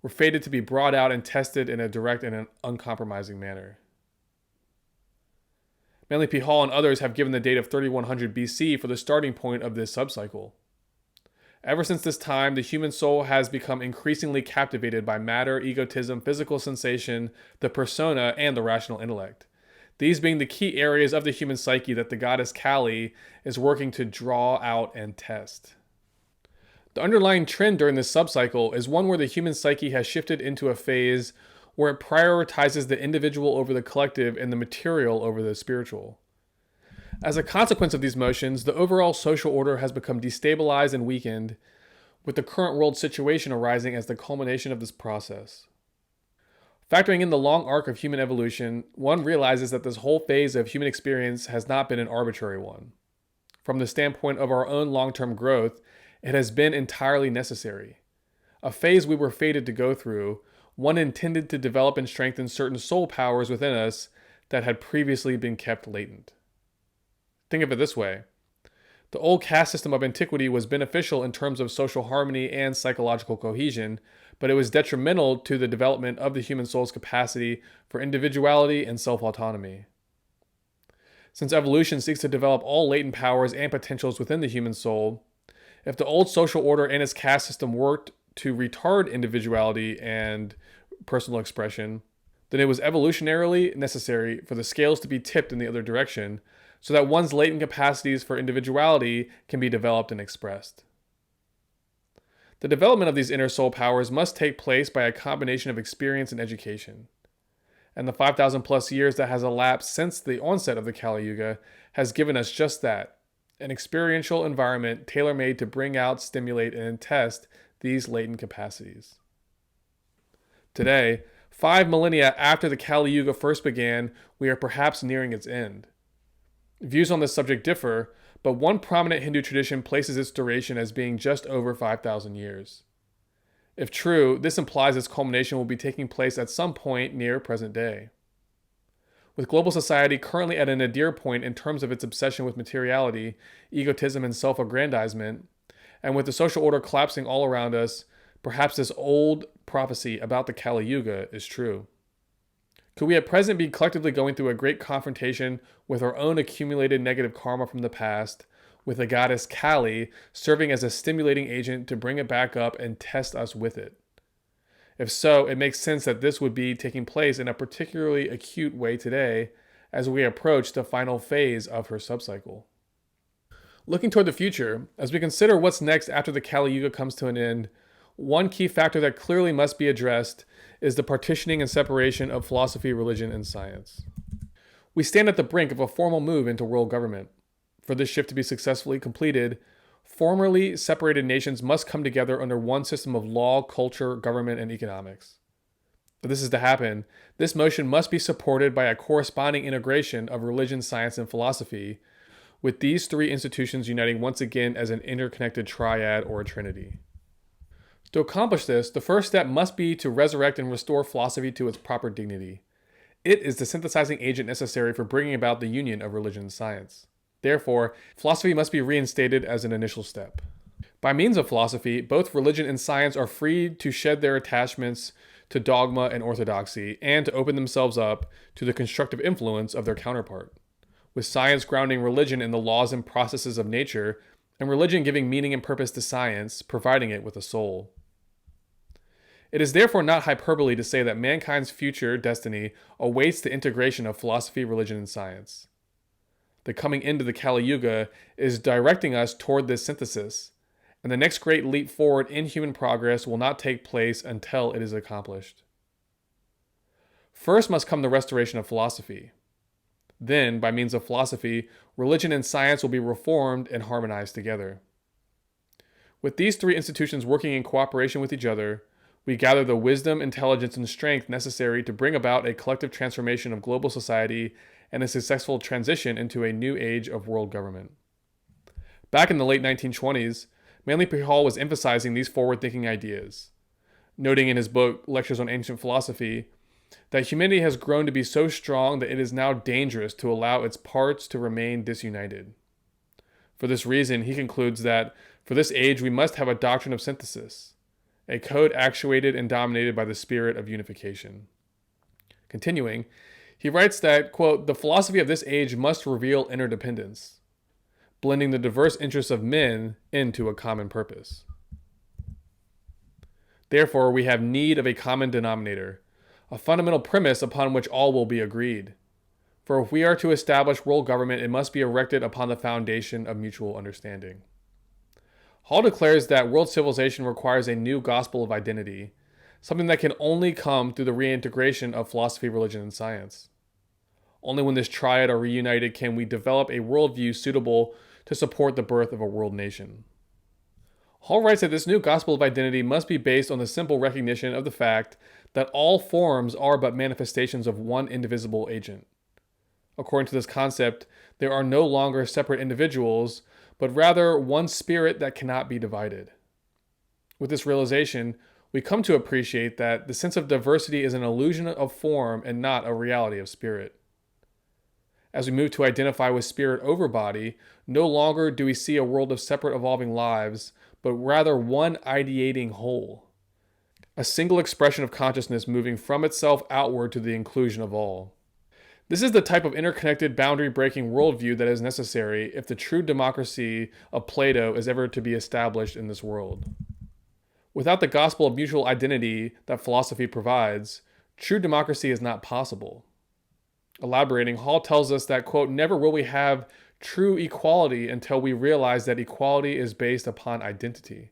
[SPEAKER 1] were fated to be brought out and tested in a direct and an uncompromising manner. Manly P. Hall and others have given the date of 3100 BC for the starting point of this subcycle. Ever since this time, the human soul has become increasingly captivated by matter, egotism, physical sensation, the persona, and the rational intellect. These being the key areas of the human psyche that the goddess Kali is working to draw out and test. The underlying trend during this subcycle is one where the human psyche has shifted into a phase where it prioritizes the individual over the collective and the material over the spiritual. As a consequence of these motions, the overall social order has become destabilized and weakened, with the current world situation arising as the culmination of this process. Factoring in the long arc of human evolution, one realizes that this whole phase of human experience has not been an arbitrary one. From the standpoint of our own long-term growth, it has been entirely necessary. A phase we were fated to go through, one intended to develop and strengthen certain soul powers within us that had previously been kept latent. Think of it this way. The old caste system of antiquity was beneficial in terms of social harmony and psychological cohesion, but it was detrimental to the development of the human soul's capacity for individuality and self-autonomy. Since evolution seeks to develop all latent powers and potentials within the human soul, if the old social order and its caste system worked to retard individuality and personal expression, then it was evolutionarily necessary for the scales to be tipped in the other direction so that one's latent capacities for individuality can be developed and expressed. The development of these inner soul powers must take place by a combination of experience and education. And the 5,000 plus years that has elapsed since the onset of the Kali Yuga has given us just that, an experiential environment tailor-made to bring out, stimulate, and test these latent capacities. Today, 5 millennia after the Kali Yuga first began, we are perhaps nearing its end. Views on this subject differ, but one prominent Hindu tradition places its duration as being just over 5,000 years. If true, this implies its culmination will be taking place at some point near present day. With global society currently at an nadir point in terms of its obsession with materiality, egotism, and self-aggrandizement, and with the social order collapsing all around us, perhaps this old prophecy about the Kali Yuga is true. Could we at present be collectively going through a great confrontation with our own accumulated negative karma from the past, with the goddess Kali serving as a stimulating agent to bring it back up and test us with it? If so, it makes sense that this would be taking place in a particularly acute way today as we approach the final phase of her subcycle. Looking toward the future, as we consider what's next after the Kali Yuga comes to an end, one key factor that clearly must be addressed is the partitioning and separation of philosophy, religion, and science. We stand at the brink of a formal move into world government. For this shift to be successfully completed, formerly separated nations must come together under one system of law, culture, government, and economics. For this is to happen, this motion must be supported by a corresponding integration of religion, science, and philosophy, with these three institutions uniting once again as an interconnected triad or a trinity. To accomplish this, the first step must be to resurrect and restore philosophy to its proper dignity. It is the synthesizing agent necessary for bringing about the union of religion and science. Therefore, philosophy must be reinstated as an initial step. By means of philosophy, both religion and science are freed to shed their attachments to dogma and orthodoxy and to open themselves up to the constructive influence of their counterpart, with science grounding religion in the laws and processes of nature, and religion giving meaning and purpose to science, providing it with a soul. It is therefore not hyperbole to say that mankind's future destiny awaits the integration of philosophy, religion, and science. The coming into the Kali Yuga is directing us toward this synthesis, and the next great leap forward in human progress will not take place until it is accomplished. First must come the restoration of philosophy. Then, by means of philosophy, religion and science will be reformed and harmonized together. With these three institutions working in cooperation with each other, we gather the wisdom, intelligence, and strength necessary to bring about a collective transformation of global society and a successful transition into a new age of world government. Back in the late 1920s, Manly P. Hall was emphasizing these forward-thinking ideas, noting in his book, Lectures on Ancient Philosophy, that humanity has grown to be so strong that it is now dangerous to allow its parts to remain disunited. For this reason, he concludes that for this age we must have a doctrine of synthesis, a code actuated and dominated by the spirit of unification. Continuing, he writes that, quote, the philosophy of this age must reveal interdependence, blending the diverse interests of men into a common purpose. Therefore, we have need of a common denominator, a fundamental premise upon which all will be agreed. For if we are to establish world government, it must be erected upon the foundation of mutual understanding. Hall declares that world civilization requires a new gospel of identity, something that can only come through the reintegration of philosophy, religion, and science. Only when this triad are reunited can we develop a worldview suitable to support the birth of a world nation. Hall writes that this new gospel of identity must be based on the simple recognition of the fact that all forms are but manifestations of one indivisible agent. According to this concept, there are no longer separate individuals, but rather one spirit that cannot be divided. With this realization, we come to appreciate that the sense of diversity is an illusion of form and not a reality of spirit. As we move to identify with spirit over body, no longer do we see a world of separate evolving lives, but rather one ideating whole. A single expression of consciousness moving from itself outward to the inclusion of all. This is the type of interconnected, boundary-breaking worldview that is necessary if the true democracy of Plato is ever to be established in this world. Without the gospel of mutual identity that philosophy provides, true democracy is not possible. Elaborating, Hall tells us that, quote, never will we have true equality until we realize that equality is based upon identity.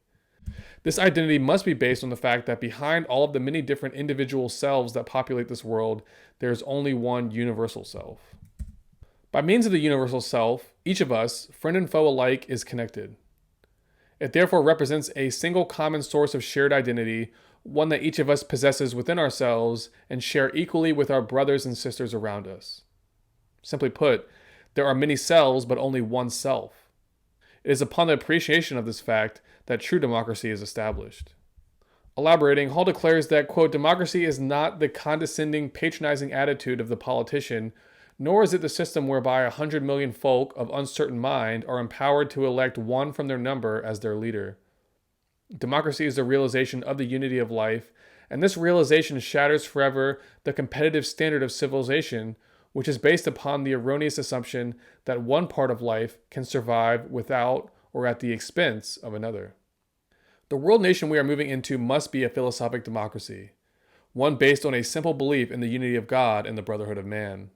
[SPEAKER 1] This identity must be based on the fact that behind all of the many different individual selves that populate this world, there is only one universal self. By means of the universal self, each of us, friend and foe alike, is connected. It therefore represents a single common source of shared identity, one that each of us possesses within ourselves and share equally with our brothers and sisters around us. Simply put, there are many selves but only one self. It is upon the appreciation of this fact that true democracy is established. Elaborating, Hall declares that, quote, democracy is not the condescending, patronizing attitude of the politician, nor is it the system whereby 100 million folk of uncertain mind are empowered to elect one from their number as their leader. Democracy is the realization of the unity of life, and this realization shatters forever the competitive standard of civilization, which is based upon the erroneous assumption that one part of life can survive without or at the expense of another. The world nation we are moving into must be a philosophic democracy, one based on a simple belief in the unity of God and the brotherhood of man.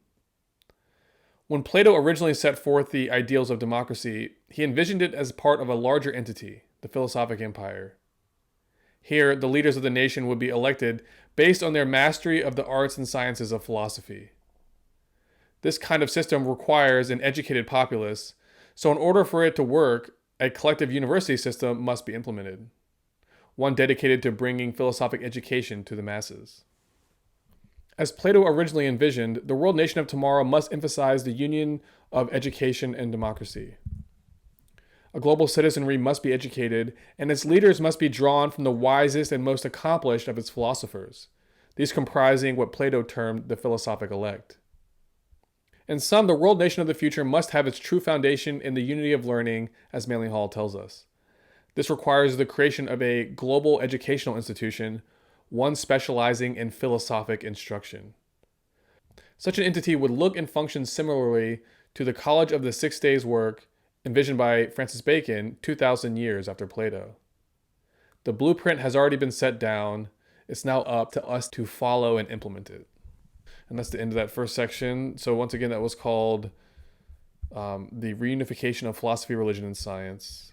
[SPEAKER 1] When Plato originally set forth the ideals of democracy, he envisioned it as part of a larger entity, the philosophic empire. Here, the leaders of the nation would be elected based on their mastery of the arts and sciences of philosophy. This kind of system requires an educated populace, so in order for it to work, a collective university system must be implemented, one dedicated to bringing philosophic education to the masses. As Plato originally envisioned, the world nation of tomorrow must emphasize the union of education and democracy. A global citizenry must be educated, and its leaders must be drawn from the wisest and most accomplished of its philosophers, these comprising what Plato termed the philosophic elect. In sum, the world nation of the future must have its true foundation in the unity of learning, as Manly Hall tells us. This requires the creation of a global educational institution, one specializing in philosophic instruction. Such an entity would look and function similarly to the College of the 6 Days' Work envisioned by Francis Bacon 2,000 years after Plato. The blueprint has already been set down. It's now up to us to follow and implement it. And that's the end of that first section. So once again, that was called the Reunification of Philosophy, Religion, and Science.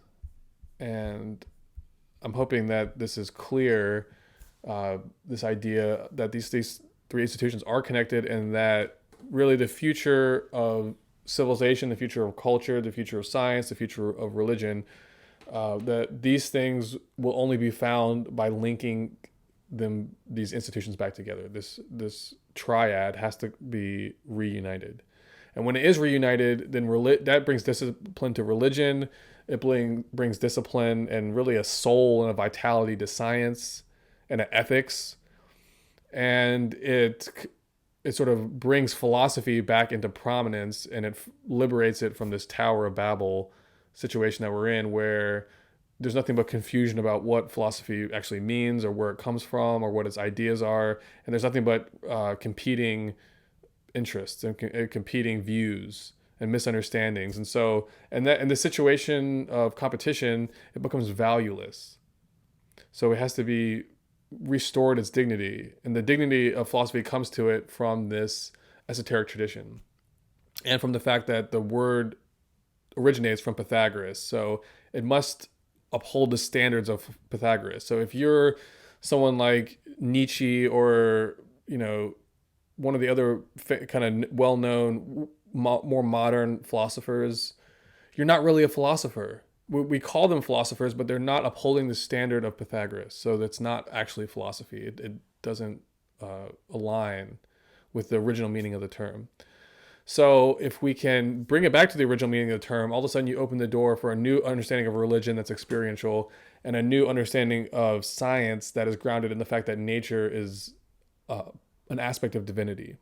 [SPEAKER 1] And I'm hoping that this is clear, this idea that these three institutions are connected, and that really the future of civilization, the future of culture, the future of science, the future of religion, that these things will only be found by linking these institutions back together. This triad has to be reunited. And when it is reunited, then that brings discipline to religion. It brings discipline and really a soul and a vitality to science and to ethics. And it sort of brings philosophy back into prominence, and it liberates it from this Tower of Babel situation that we're in, where there's nothing but confusion about what philosophy actually means or where it comes from or what its ideas are. And there's nothing but competing interests and competing views and misunderstandings. And so, in the situation of competition, it becomes valueless. So it has to be restored its dignity. And the dignity of philosophy comes to it from this esoteric tradition and from the fact that the word originates from Pythagoras. So it must uphold the standards of Pythagoras. So if you're someone like Nietzsche or, one of the other kind of well-known, more modern philosophers, you're not really a philosopher. We call them philosophers, but they're not upholding the standard of Pythagoras. So that's not actually philosophy. It doesn't align with the original meaning of the term. So if we can bring it back to the original meaning of the term, all of a sudden you open the door for a new understanding of religion that's experiential, and a new understanding of science that is grounded in the fact that nature is an aspect of divinity.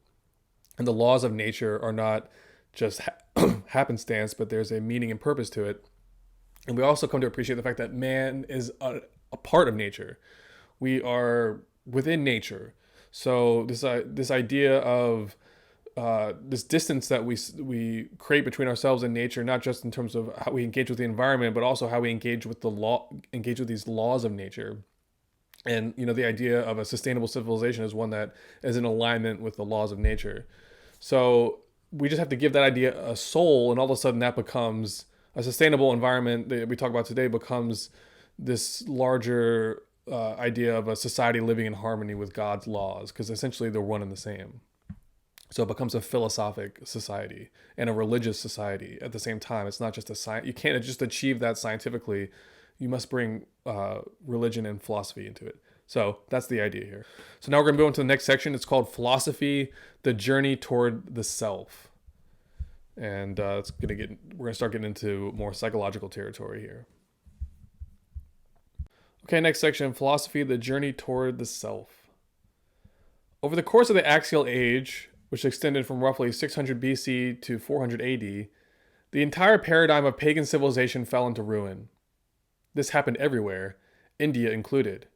[SPEAKER 1] And the laws of nature are not just happenstance, but there's a meaning and purpose to it. And we also come to appreciate the fact that man is a part of nature. We are within nature. So this idea of this distance that we create between ourselves and nature, not just in terms of how we engage with the environment, but also how we engage with these laws of nature. And the idea of a sustainable civilization is one that is in alignment with the laws of nature. So we just have to give that idea a soul, and all of a sudden that becomes a sustainable environment that we talk about today becomes this larger idea of a society living in harmony with God's laws, because essentially they're one and the same. So it becomes a philosophic society and a religious society at the same time. It's not just a science. You can't just achieve that scientifically. You must bring religion and philosophy into it. So that's the idea here. So now we're going to go into the next section. It's called Philosophy, the Journey Toward the Self. And we're going to start getting into more psychological territory here. Okay, next section, Philosophy, the Journey Toward the Self. Over the course of the Axial Age, which extended from roughly 600 BC to 400 AD, the entire paradigm of pagan civilization fell into ruin. This happened everywhere, India included.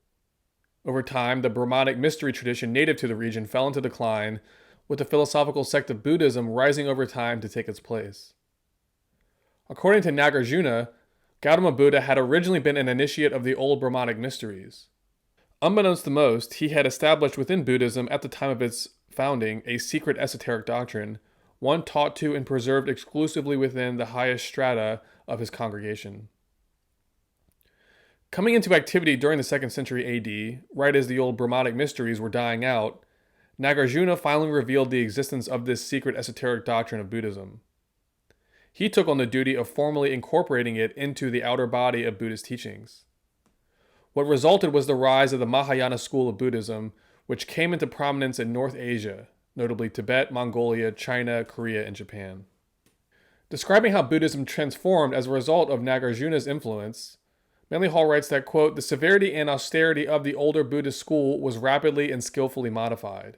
[SPEAKER 1] Over time, the Brahmanic mystery tradition native to the region fell into decline, with the philosophical sect of Buddhism rising over time to take its place. According to Nagarjuna, Gautama Buddha had originally been an initiate of the old Brahmanic mysteries. Unbeknownst to most, he had established within Buddhism at the time of its founding a secret esoteric doctrine, one taught to and preserved exclusively within the highest strata of his congregation. Coming into activity during the 2nd century AD, right as the old Brahmanic mysteries were dying out, Nagarjuna finally revealed the existence of this secret esoteric doctrine of Buddhism. He took on the duty of formally incorporating it into the outer body of Buddhist teachings. What resulted was the rise of the Mahayana school of Buddhism, which came into prominence in North Asia, notably Tibet, Mongolia, China, Korea, and Japan. Describing how Buddhism transformed as a result of Nagarjuna's influence, Manly Hall writes that, quote, the severity and austerity of the older Buddhist school was rapidly and skillfully modified.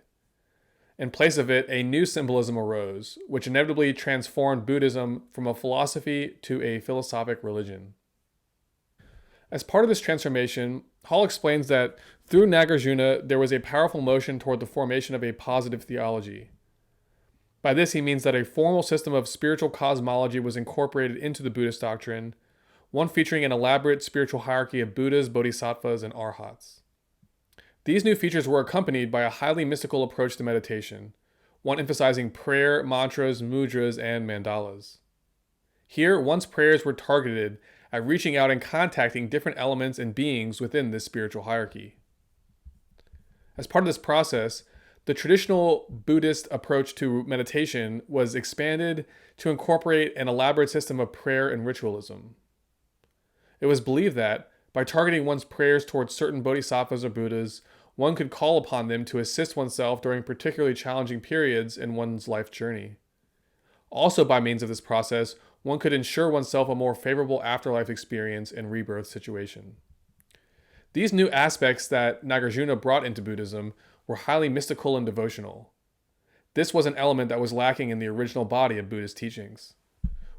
[SPEAKER 1] In place of it, a new symbolism arose, which inevitably transformed Buddhism from a philosophy to a philosophic religion. As part of this transformation, Hall explains that through Nagarjuna, there was a powerful motion toward the formation of a positive theology. By this, he means that a formal system of spiritual cosmology was incorporated into the Buddhist doctrine, one featuring an elaborate spiritual hierarchy of Buddhas, Bodhisattvas, and Arhats. These new features were accompanied by a highly mystical approach to meditation, one emphasizing prayer, mantras, mudras, and mandalas. Here, one's prayers were targeted at reaching out and contacting different elements and beings within this spiritual hierarchy. As part of this process, the traditional Buddhist approach to meditation was expanded to incorporate an elaborate system of prayer and ritualism. It was believed that, by targeting one's prayers towards certain bodhisattvas or Buddhas, one could call upon them to assist oneself during particularly challenging periods in one's life journey. Also, by means of this process, one could ensure oneself a more favorable afterlife experience and rebirth situation. These new aspects that Nagarjuna brought into Buddhism were highly mystical and devotional. This was an element that was lacking in the original body of Buddhist teachings,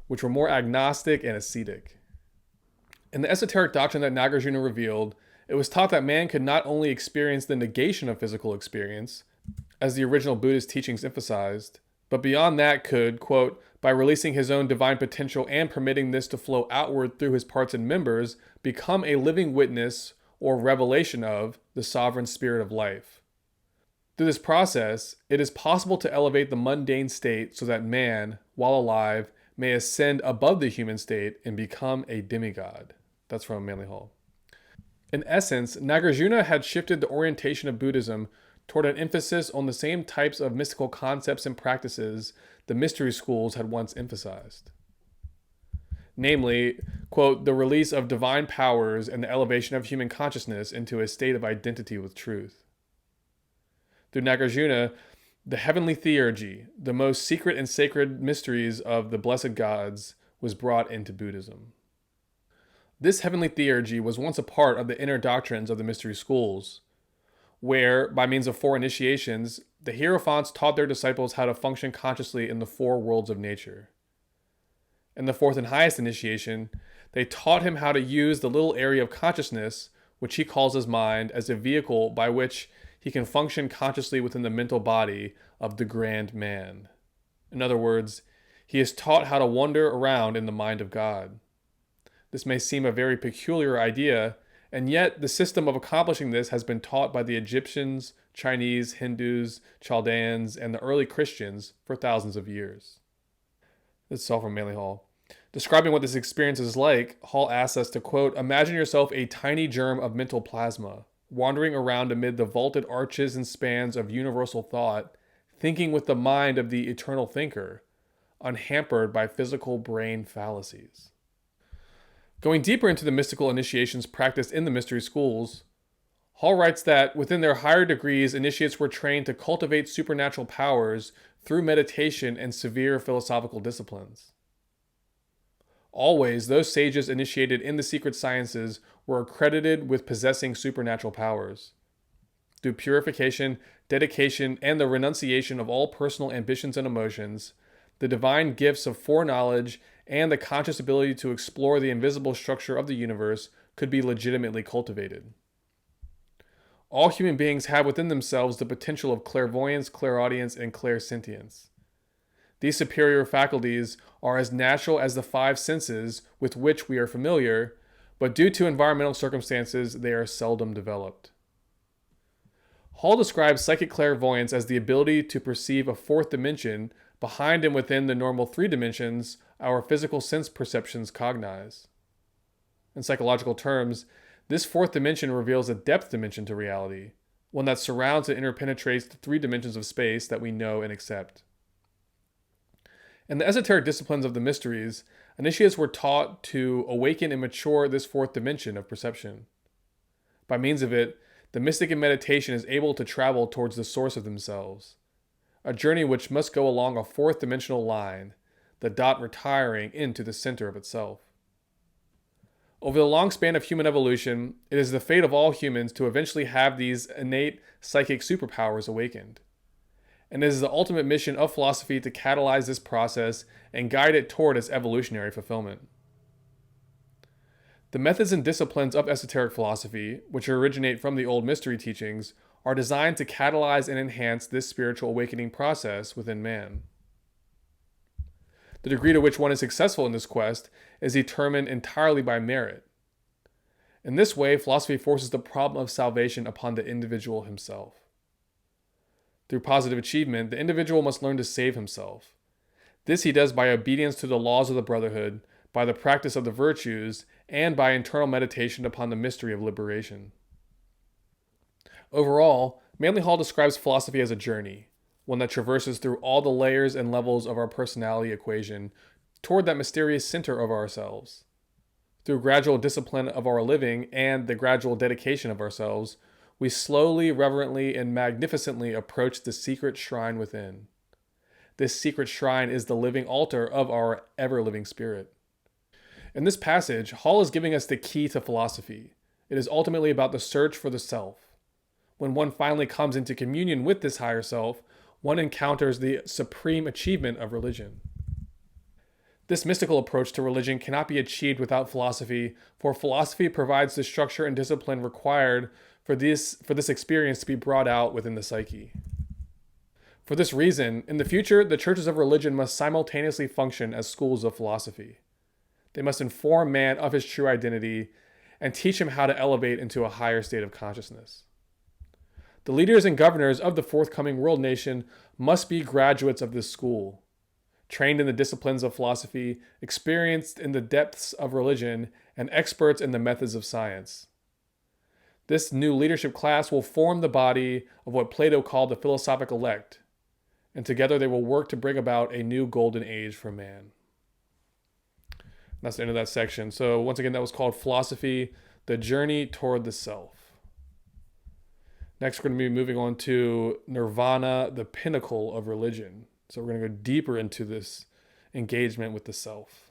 [SPEAKER 1] which were more agnostic and ascetic. In the esoteric doctrine that Nagarjuna revealed, it was taught that man could not only experience the negation of physical experience, as the original Buddhist teachings emphasized, but beyond that could, quote, by releasing his own divine potential and permitting this to flow outward through his parts and members, become a living witness or revelation of the sovereign spirit of life. Through this process, it is possible to elevate the mundane state so that man, while alive, may ascend above the human state and become a demigod. That's from Manly Hall. In essence, Nagarjuna had shifted the orientation of Buddhism toward an emphasis on the same types of mystical concepts and practices the mystery schools had once emphasized. Namely, quote, the release of divine powers and the elevation of human consciousness into a state of identity with truth. Through Nagarjuna, the heavenly theurgy, the most secret and sacred mysteries of the blessed gods, was brought into Buddhism. This heavenly theurgy was once a part of the inner doctrines of the mystery schools, where, by means of 4 initiations, the Hierophants taught their disciples how to function consciously in the 4 worlds of nature. In the 4th and highest initiation, they taught him how to use the little area of consciousness, which he calls his mind, as a vehicle by which he can function consciously within the mental body of the grand man. In other words, he is taught how to wander around in the mind of God. This may seem a very peculiar idea, and yet the system of accomplishing this has been taught by the Egyptians, Chinese, Hindus, Chaldeans, and the early Christians for thousands of years. This is all from Manly Hall. Describing what this experience is like, Hall asks us to, quote, imagine yourself a tiny germ of mental plasma, wandering around amid the vaulted arches and spans of universal thought, thinking with the mind of the eternal thinker, unhampered by physical brain fallacies. Going deeper into the mystical initiations practiced in the mystery schools, Hall writes that within their higher degrees, initiates were trained to cultivate supernatural powers through meditation and severe philosophical disciplines. Always, those sages initiated in the secret sciences were accredited with possessing supernatural powers. Through purification, dedication, and the renunciation of all personal ambitions and emotions, the divine gifts of foreknowledge and the conscious ability to explore the invisible structure of the universe could be legitimately cultivated. All human beings have within themselves the potential of clairvoyance, clairaudience, and clairsentience. These superior faculties are as natural as the 5 senses with which we are familiar, but due to environmental circumstances, they are seldom developed. Hall describes psychic clairvoyance as the ability to perceive a 4th dimension behind and within the normal 3 dimensions our physical sense perceptions cognize. In psychological terms, this 4th dimension reveals a depth dimension to reality, one that surrounds and interpenetrates the 3 dimensions of space that we know and accept. In the esoteric disciplines of the mysteries, initiates were taught to awaken and mature this 4th dimension of perception. By means of it, the mystic in meditation is able to travel towards the source of themselves, a journey which must go along a 4th dimensional line, the dot retiring into the center of itself. Over the long span of human evolution, it is the fate of all humans to eventually have these innate psychic superpowers awakened. And it is the ultimate mission of philosophy to catalyze this process and guide it toward its evolutionary fulfillment. The methods and disciplines of esoteric philosophy, which originate from the old mystery teachings, are designed to catalyze and enhance this spiritual awakening process within man. The degree to which one is successful in this quest is determined entirely by merit. In this way, philosophy forces the problem of salvation upon the individual himself. Through positive achievement, the individual must learn to save himself. This he does by obedience to the laws of the brotherhood, by the practice of the virtues, and by internal meditation upon the mystery of liberation. Overall, Manly Hall describes philosophy as a journey, one that traverses through all the layers and levels of our personality equation toward that mysterious center of ourselves. Through gradual discipline of our living and the gradual dedication of ourselves, we slowly, reverently, and magnificently approach the secret shrine within. This secret shrine is the living altar of our ever-living spirit. In this passage, Hall is giving us the key to philosophy. It is ultimately about the search for the self. When one finally comes into communion with this higher self, one encounters the supreme achievement of religion. This mystical approach to religion cannot be achieved without philosophy, for philosophy provides the structure and discipline required for this experience to be brought out within the psyche. For this reason, in the future, the churches of religion must simultaneously function as schools of philosophy. They must inform man of his true identity and teach him how to elevate into a higher state of consciousness. The leaders and governors of the forthcoming world nation must be graduates of this school, trained in the disciplines of philosophy, experienced in the depths of religion, and experts in the methods of science. This new leadership class will form the body of what Plato called the philosophic elect, and together they will work to bring about a new golden age for man. That's the end of that section. So once again, that was called Philosophy, the Journey Toward the Self. Next, we're going to be moving on to Nirvana, the Pinnacle of Religion. So we're going to go deeper into this engagement with the self.